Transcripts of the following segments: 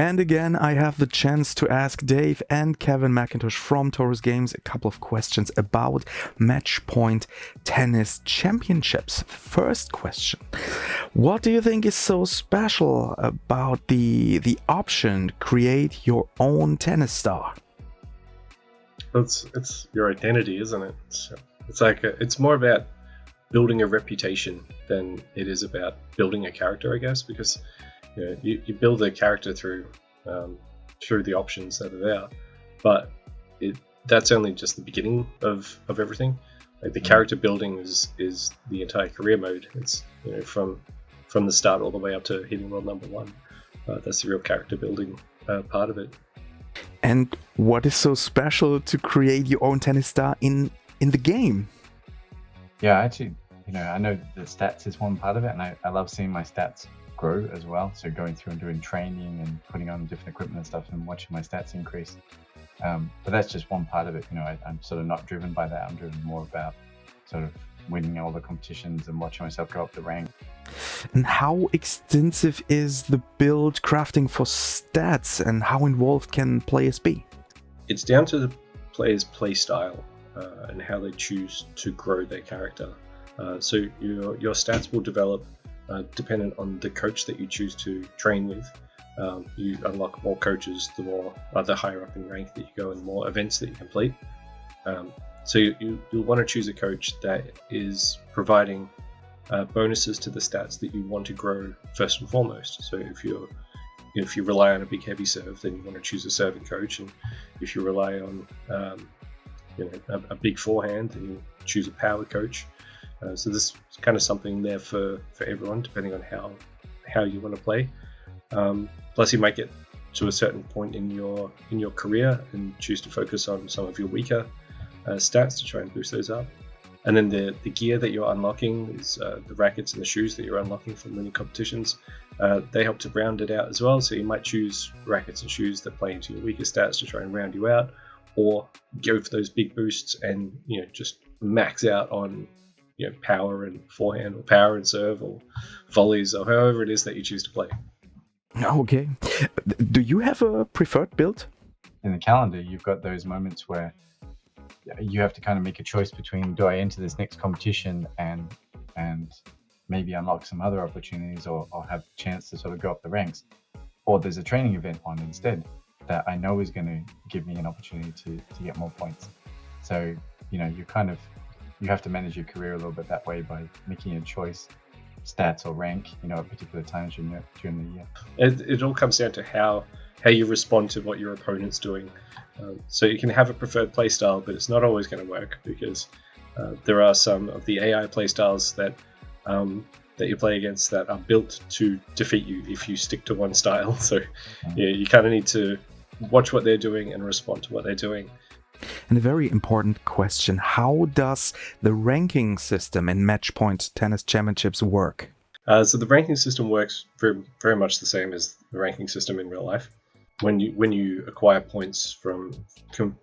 And again, I have the chance to ask Dave and Kevin McIntosh from Taurus Games a couple of questions about MATCHPOINT Tennis Championships. First question: what do you think is so special about the option to create your own tennis star? It's your identity, isn't it? It's more about building a reputation than it is about building a character, I guess, because you build a character through the options that are there, but that's only just the beginning of everything. Like the character building is the entire career mode. It's from the start all the way up to hitting world number one. That's the real character building part of it. And what is so special to create your own tennis star in the game? Yeah, actually, I know the stats is one part of it, and I love seeing my stats grow as well. So going through and doing training and putting on different equipment and stuff and watching my stats increase. But that's just one part of it. I'm sort of not driven by that. I'm driven more about sort of winning all the competitions and watching myself go up the rank. And how extensive is the build crafting for stats, and how involved can players be? It's down to the player's play style and how they choose to grow their character. So your stats will develop dependent on the coach that you choose to train with. You unlock more coaches the higher up in rank that you go, and the more events that you complete. So you'll want to choose a coach that is providing bonuses to the stats that you want to grow first and foremost. So if you rely on a big heavy serve, then you want to choose a serving coach, and if you rely on a big forehand, then you choose a power coach. So this is kind of something there for everyone, depending on how you want to play. Plus, you might get to a certain point in your career and choose to focus on some of your weaker stats to try and boost those up. And then the gear that you're unlocking is the rackets and the shoes that you're unlocking from winning competitions. They help to round it out as well. So you might choose rackets and shoes that play into your weaker stats to try and round you out, or go for those big boosts and just max out on power and forehand, or power and serve, or volleys, or however it is that you choose to play. Okay. Do you have a preferred build? In the calendar, you've got those moments where you have to kind of make a choice between, do I enter this next competition and maybe unlock some other opportunities or have a chance to sort of go up the ranks, or there's a training event on instead that I know is going to give me an opportunity to get more points. So you have to manage your career a little bit that way by making a choice, stats or rank, at particular times during the year. It all comes down to how you respond to what your opponent's doing. So you can have a preferred playstyle, but it's not always going to work, because there are some of the AI playstyles that you play against that are built to defeat you if you stick to one style. So you kind of need to watch what they're doing and respond to what they're doing. And a very important question: how does the ranking system in MATCHPOINT Tennis Championships work? So the ranking system works very, very much the same as the ranking system in real life. When you acquire points from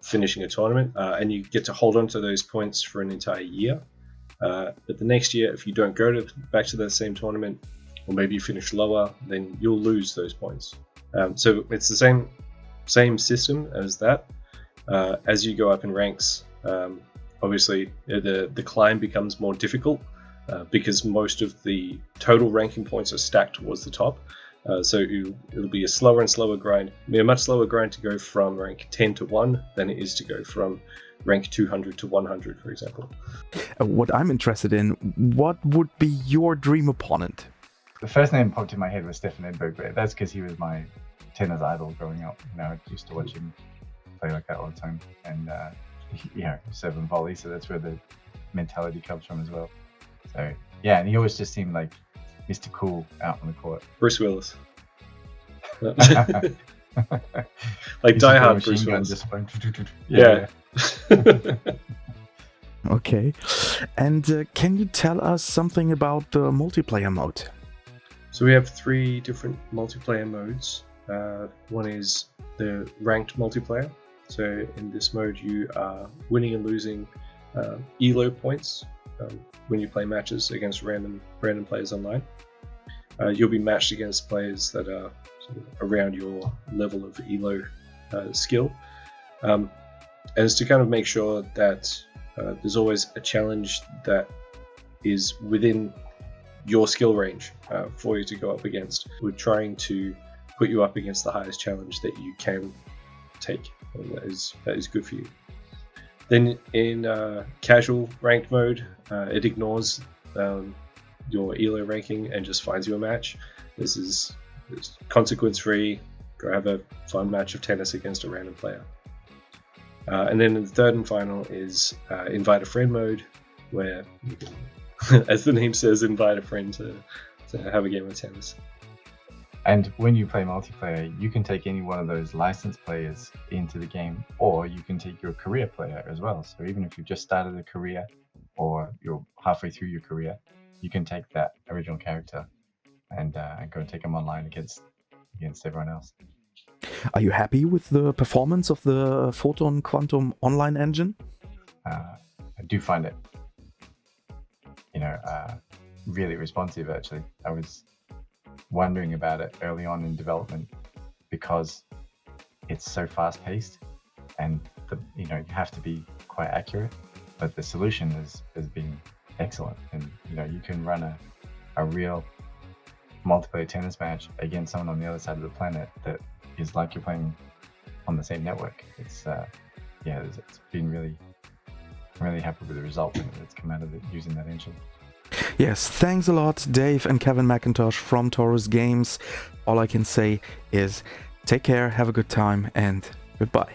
finishing a tournament, and you get to hold on to those points for an entire year. But the next year, if you don't go back to that same tournament, or maybe you finish lower, then you'll lose those points. So it's the same system as that. As you go up in ranks, obviously the climb becomes more difficult because most of the total ranking points are stacked towards the top. So it'll be a slower and slower grind. A much slower grind to go from rank 10 to 1 than it is to go from rank 200 to 100, for example. What I'm interested in, what would be your dream opponent? The first name popped in my head was Stefan Edberg, but that's because he was my tennis idol growing up. I used to watch him play like that all the time, and serve and volley, so that's where the mentality comes from as well. So yeah, and he always just seemed like Mr. Cool out on the court. Bruce Willis. Like Die Hard Bruce Willis. Yeah. Okay. And can you tell us something about the multiplayer mode? So we have 3 different multiplayer modes. One is the ranked multiplayer. So in this mode, you are winning and losing ELO points when you play matches against random players online. You'll be matched against players that are around your level of elo skill, and it's to kind of make sure that there's always a challenge that is within your skill range for you to go up against. We're trying to put you up against the highest challenge that you can take, and that is good for you. Then in casual ranked mode, it ignores your elo ranking and just finds you a match. This is consequence free. Go have a fun match of tennis against a random player. And then the third and final is invite a friend mode, where you can, as the name says, invite a friend to have a game of tennis. And when you play multiplayer, you can take any one of those licensed players into the game, or you can take your career player as well. So even if you've just started a career or you're halfway through your career, you can take that original character and go and take them online against everyone else. Are you happy with the performance of the Photon Quantum online engine? I do find it, really responsive, actually. I was wondering about it early on in development because it's so fast paced and you have to be quite accurate, but the solution has been excellent. And you can run a real multiplayer tennis match against someone on the other side of the planet that is like you're playing on the same network. It's been really, I'm really happy with the result that's come out of it using that engine. Yes, thanks a lot, Dave and Kevin McIntosh from Taurus Games. All I can say is take care, have a good time, and goodbye.